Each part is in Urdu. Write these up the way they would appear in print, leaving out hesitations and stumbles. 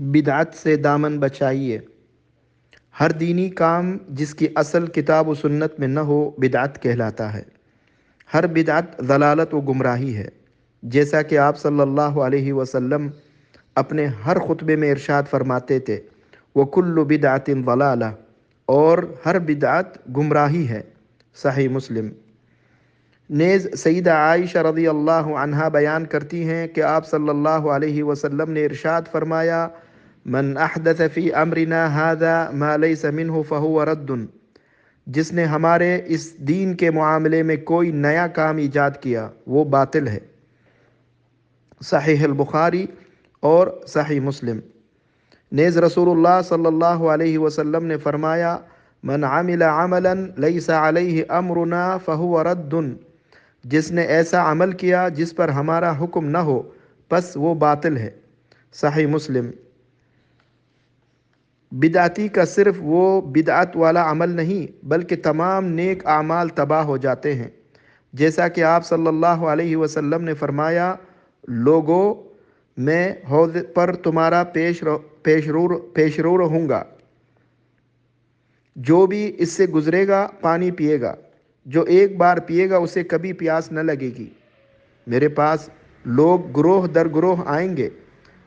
بدعت سے دامن بچائیے۔ ہر دینی کام جس کی اصل کتاب و سنت میں نہ ہو بدعت کہلاتا ہے۔ ہر بدعت ضلالت و گمراہی ہے، جیسا کہ آپ صلی اللہ علیہ وسلم اپنے ہر خطبے میں ارشاد فرماتے تھے، وَكُلُّ بِدْعَةٍ ضَلَالَةٍ، اور ہر بدعت گمراہی ہے۔ صحیح مسلم۔ نیز سیدہ عائشہ رضی اللہ عنہا بیان کرتی ہیں کہ آپ صلی اللہ علیہ وسلم نے ارشاد فرمایا، من احدث فی امرنا ھذا ما لیس منہ فہو رد، جس نے ہمارے اس دین کے معاملے میں کوئی نیا کام ایجاد کیا وہ باطل ہے۔ صحیح البخاری اور صحیح مسلم۔ نیز رسول اللہ صلی اللہ علیہ وسلم نے فرمایا، من عمل عملا لیس علیہ امرنا فہو رد، جس نے ایسا عمل کیا جس پر ہمارا حکم نہ ہو پس وہ باطل ہے۔ صحیح مسلم۔ بدعتی کا صرف وہ بدعت والا عمل نہیں بلکہ تمام نیک اعمال تباہ ہو جاتے ہیں، جیسا کہ آپ صلی اللہ علیہ وسلم نے فرمایا، لوگوں میں حوض پر تمہارا پیش رو رہوں گا، جو بھی اس سے گزرے گا پانی پیے گا، جو ایک بار پیے گا اسے کبھی پیاس نہ لگے گی۔ میرے پاس لوگ گروہ در گروہ آئیں گے،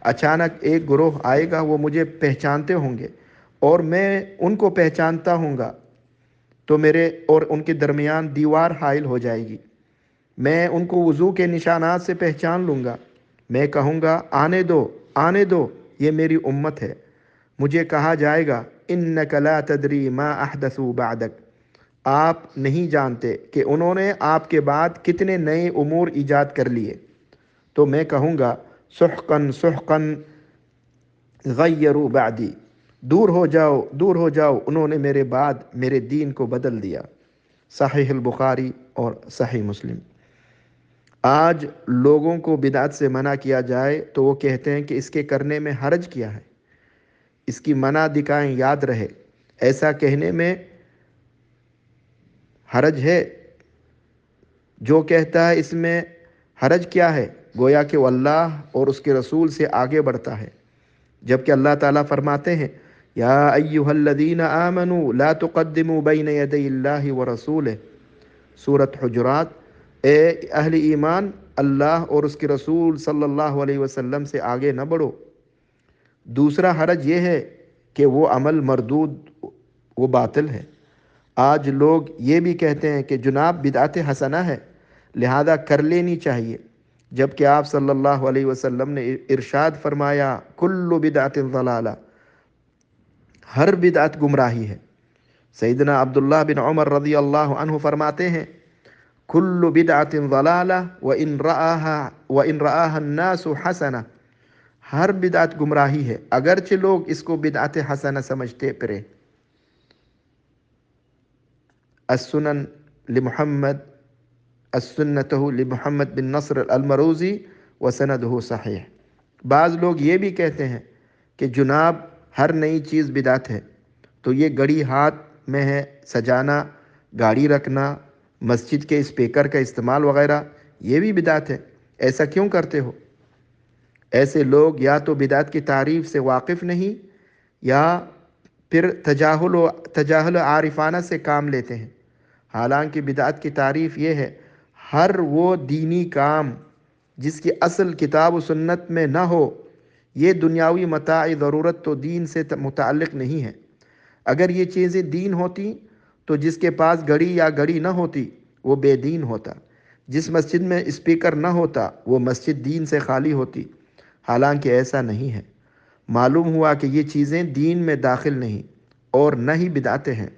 اچانک ایک گروہ آئے گا، وہ مجھے پہچانتے ہوں گے اور میں ان کو پہچانتا ہوں گا، تو میرے اور ان کے درمیان دیوار حائل ہو جائے گی۔ میں ان کو وضو کے نشانات سے پہچان لوں گا، میں کہوں گا آنے دو آنے دو، یہ میری امت ہے۔ مجھے کہا جائے گا، انک لا تدری ما احدثوا بعدک، آپ نہیں جانتے کہ انہوں نے آپ کے بعد کتنے نئے امور ایجاد کر لیے۔ تو میں کہوں گا، سحقاً سحقاً غیروا بعدی، دور ہو جاؤ دور ہو جاؤ، انہوں نے میرے بعد میرے دین کو بدل دیا۔ صحیح البخاری اور صحیح مسلم۔ آج لوگوں کو بدعت سے منع کیا جائے تو وہ کہتے ہیں کہ اس کے کرنے میں حرج کیا ہے، اس کی منع دکھائیں، یاد رہے ایسا کہنے میں حرج ہے۔ جو کہتا ہے اس میں حرج کیا ہے، گویا کہ وہ اللہ اور اس کے رسول سے آگے بڑھتا ہے، جبکہ اللہ تعالیٰ فرماتے ہیں، یا ایھا الذین آمنوا لا تقدموا بین یدی اللہ ورسولہ، سورۃ حجرات۔ اے اہل ایمان، اللہ اور اس کے رسول صلی اللہ علیہ وسلم سے آگے نہ بڑھو۔ دوسرا حرج یہ ہے کہ وہ عمل مردود، وہ باطل ہے۔ آج لوگ یہ بھی کہتے ہیں کہ جناب بدعت حسنہ ہے لہذا کر لینی چاہیے، جبکہ آپ صلی اللہ علیہ وسلم نے ارشاد فرمایا، کل بدعت ضلالہ، ہر بدعت گمراہی ہے۔ سیدنا عبداللہ بن عمر رضی اللہ عنہ فرماتے ہیں، کل بدعت ضلالہ وان رآها الناس حسنہ، ہر بدعت گمراہی ہے اگرچہ لوگ اس کو بدعت حسنہ سمجھتے پھریں۔ السنن لمحمد السنتہ لمحمد بن نصر المروزی وسندہ صحیح۔ بعض لوگ یہ بھی کہتے ہیں کہ جناب ہر نئی چیز بدعت ہے، تو یہ گھڑی ہاتھ میں ہے، سجانا، گاڑی رکھنا، مسجد کے اسپیکر کا استعمال وغیرہ، یہ بھی بدعت ہے، ایسا کیوں کرتے ہو؟ ایسے لوگ یا تو بدعت کی تعریف سے واقف نہیں یا پھر تجاہل عارفانہ سے کام لیتے ہیں۔ حالانکہ بدعت کی تعریف یہ ہے، ہر وہ دینی کام جس کی اصل کتاب و سنت میں نہ ہو۔ یہ دنیاوی متاع ضرورت تو دین سے متعلق نہیں ہے۔ اگر یہ چیزیں دین ہوتی تو جس کے پاس گھڑی یا گھڑی نہ ہوتی وہ بے دین ہوتا، جس مسجد میں اسپیکر نہ ہوتا وہ مسجد دین سے خالی ہوتی، حالانکہ ایسا نہیں ہے۔ معلوم ہوا کہ یہ چیزیں دین میں داخل نہیں اور نہ ہی بدعتیں ہیں۔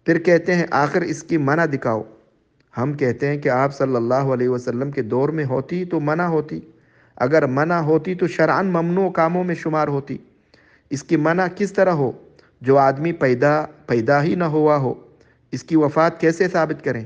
پھر کہتے ہیں آخر اس کی منع دکھاؤ۔ ہم کہتے ہیں کہ آپ صلی اللہ علیہ وسلم کے دور میں ہوتی تو منع ہوتی، اگر منع ہوتی تو شرعاً ممنوع کاموں میں شمار ہوتی۔ اس کی منع کس طرح ہو جو آدمی پیدا ہی نہ ہوا ہو، اس کی وفات کیسے ثابت کریں؟